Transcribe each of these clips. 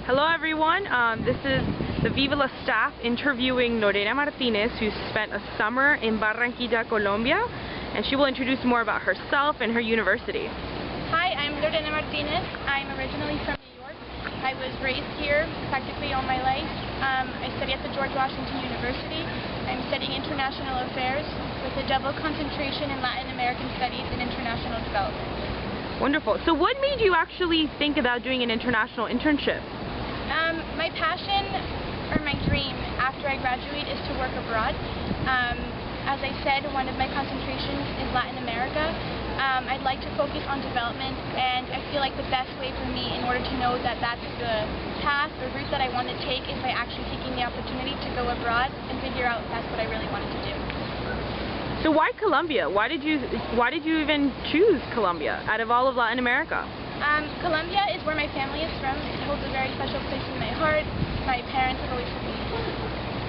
Hello everyone, this is the Viva La staff interviewing Lorena Martinez, who spent a summer in Barranquilla, Colombia, and she will introduce more about herself and her university. Hi, I'm Lorena Martinez. I'm originally from New York. I was raised here practically all my life. I study at the George Washington University. I'm studying international affairs with a double concentration in Latin American studies and international development. Wonderful. So what made you actually think about doing an international internship? My passion, or my dream, after I graduate is to work abroad. As I said, one of my concentrations is Latin America. I'd like to focus on development, and I feel like the best way for me in order to know that that's the path or route that I want to take is by actually taking the opportunity to go abroad and figure out if that's what I really wanted to do. So why Colombia? Why did you even choose Colombia out of all of Latin America? Colombia is where my family is from. It holds a very special place in my heart. My parents have always told me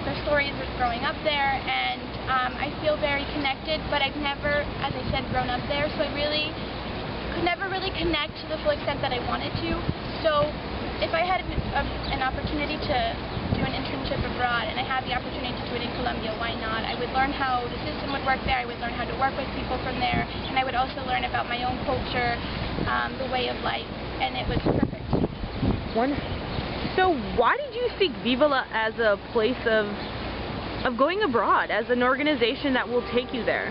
their stories of growing up there, and I feel very connected, but I've never, as I said, grown up there, so I really could never really connect to the full extent that I wanted to. So if I had an opportunity to do an internship abroad, and I had the opportunity to do it in Colombia, why not? I would learn how the system would work there, I would learn how to work with people from there, and I would also learn about my own culture, the way of life, and it was perfect. Wonderful. So why did you seek Viva La as a place of going abroad, as an organization that will take you there?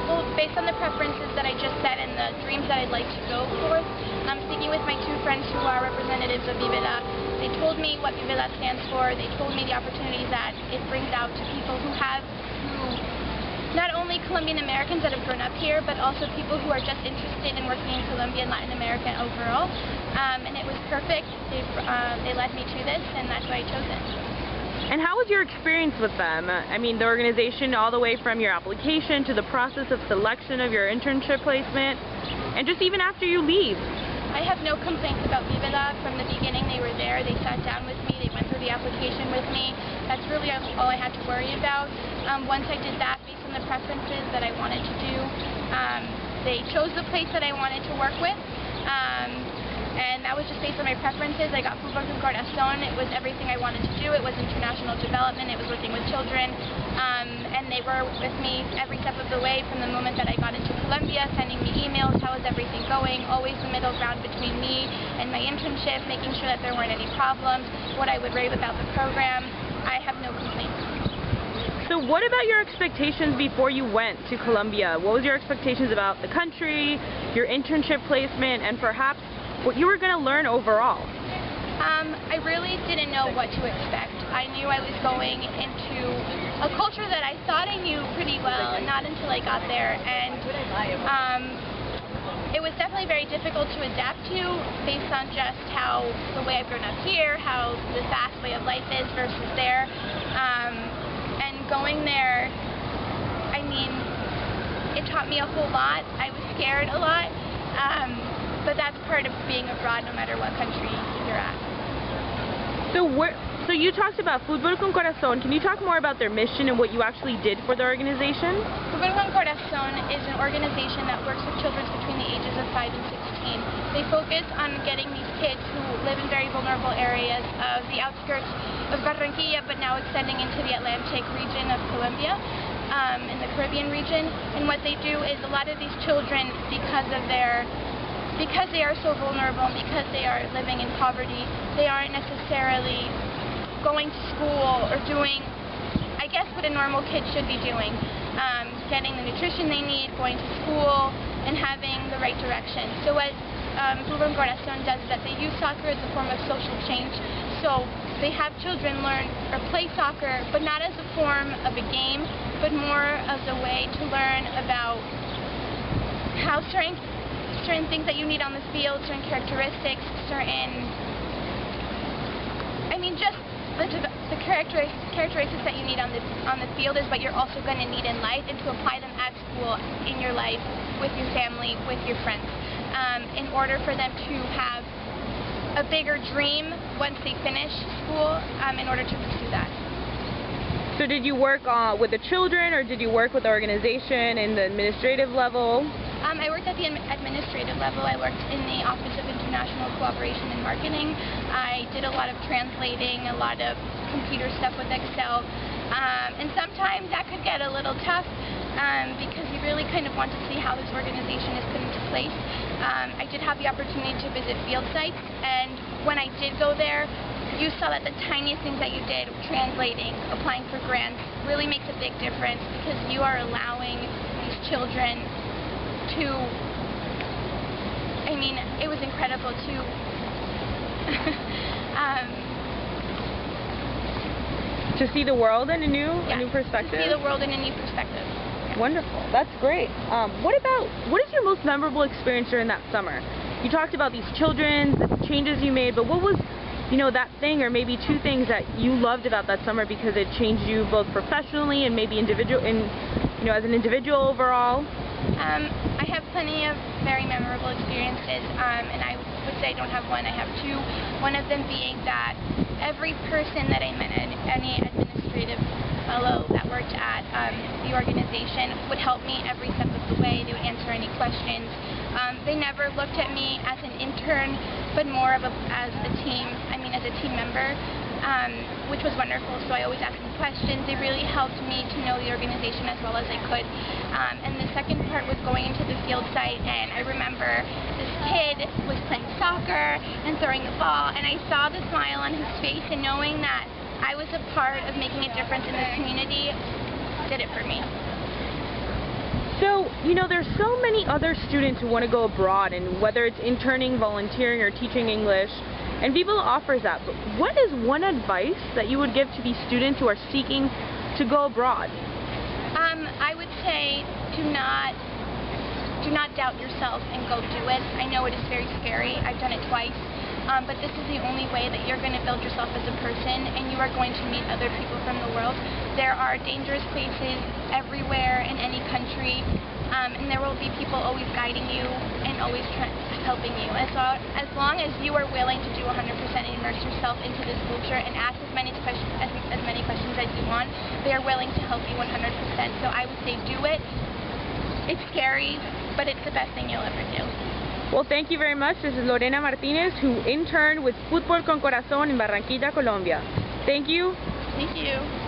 Well, based on the preferences that I just said and the dreams that I'd like to go forth, I'm speaking with my two friends who are representatives of Viva La. They told me what Viva La stands for. They told me the opportunities that it brings out to people who not only Colombian Americans that have grown up here, but also people who are just interested in working in Colombia and Latin America overall. And it was perfect. They led me to this, and that's why I chose it. And how was your experience with them? I mean, the organization, all the way from your application to the process of selection of your internship placement, and just even after you leave. I have no complaints about Viva La. From the beginning, they were there. They sat down with me. They went through the application with me. That's really all I had to worry about. Once I did that, based on the preferences that I wanted to do, they chose the place that I wanted to work with. And that was just based on my preferences. I got Futbol Con Corazon. It was everything I wanted to do. It was international development. It was working with children. And they were with me every step of the way from the moment that I got into Colombia, sending me emails, how is everything going, always the middle ground between me and my internship, making sure that there weren't any problems, what I would rave about the program. I have no complaints. So what about your expectations before you went to Colombia? What was your expectations about the country, your internship placement, and perhaps what you were going to learn overall? I really didn't know what to expect. I knew I was going into a culture that I thought I knew pretty well, and not until I got there. And it was definitely very difficult to adapt to based on just how the way I've grown up here, how the fast way of life is versus there. And going there, I mean, it taught me a whole lot. I was scared a lot. But that's part of being abroad, no matter what country you're at. So you talked about Futbol Con Corazon. Can you talk more about their mission and what you actually did for the organization? Futbol Con Corazon is an organization that works with children between the ages of 5 and 16. They focus on getting these kids who live in very vulnerable areas of the outskirts of Barranquilla, but now extending into the Atlantic region of Colombia, in the Caribbean region. And what they do is a lot of these children, because they are so vulnerable and because they are living in poverty, they aren't necessarily going to school or doing, I guess, what a normal kid should be doing. Getting the nutrition they need, going to school, and having the right direction. So what Futbol Con Corazon does is that they use soccer as a form of social change. So they have children learn or play soccer, but not as a form of a game, but more as a way to learn about how certain things that you need on the field, certain characteristics, just the characteristics that you need on the field is what you're also going to need in life, and to apply them at school, in your life, with your family, with your friends, in order for them to have a bigger dream once they finish school, in order to pursue that. So did you work with the children, or did you work with the organization in the administrative level? I worked at the administrative level. I worked in the Office of International Cooperation and Marketing. I did a lot of translating, a lot of computer stuff with Excel, and sometimes that could get a little tough because you really kind of want to see how this organization is put into place. I did have the opportunity to visit field sites, and when I did go there, you saw that the tiniest things that you did, translating, applying for grants, really makes a big difference because you are allowing these children to, I mean, it was incredible to to see the world in a new perspective. To see the world in a new perspective. Wonderful. That's great. What is your most memorable experience during that summer? You talked about these children, the changes you made, but what was, that thing or maybe two things that you loved about that summer because it changed you both professionally and maybe as an individual overall? I have plenty of very memorable experiences, and I would say I don't have one, I have two. One of them being that every person that I met, any administrative fellow that worked at the organization would help me every step of the way. They would answer any questions. They never looked at me as an intern, but more of as a team member, which was wonderful. So I always asked them questions. They really helped me to know the organization as well as I could. And the second part was going into the field site, and I remember this kid was playing soccer and throwing the ball, and I saw the smile on his face, and knowing that I was a part of making a difference in this community did it for me. So, there's so many other students who want to go abroad, and whether it's interning, volunteering, or teaching English, and Viva offers that. But what is one advice that you would give to these students who are seeking to go abroad? I would say do not doubt yourself and go do it. I know it is very scary. I've done it twice. But this is the only way that you're going to build yourself as a person, and you are going to meet other people from the world. There are dangerous places everywhere in any country, and there will be people always guiding you and always helping you. As long as you are willing to do 100% and immerse yourself into this culture and ask as many questions as you want, they are willing to help you 100%. So I would say do it. It's scary, but it's the best thing you'll ever do. Well, thank you very much. This is Lorena Martinez, who interned with Futbol Con Corazon in Barranquilla, Colombia. Thank you. Thank you.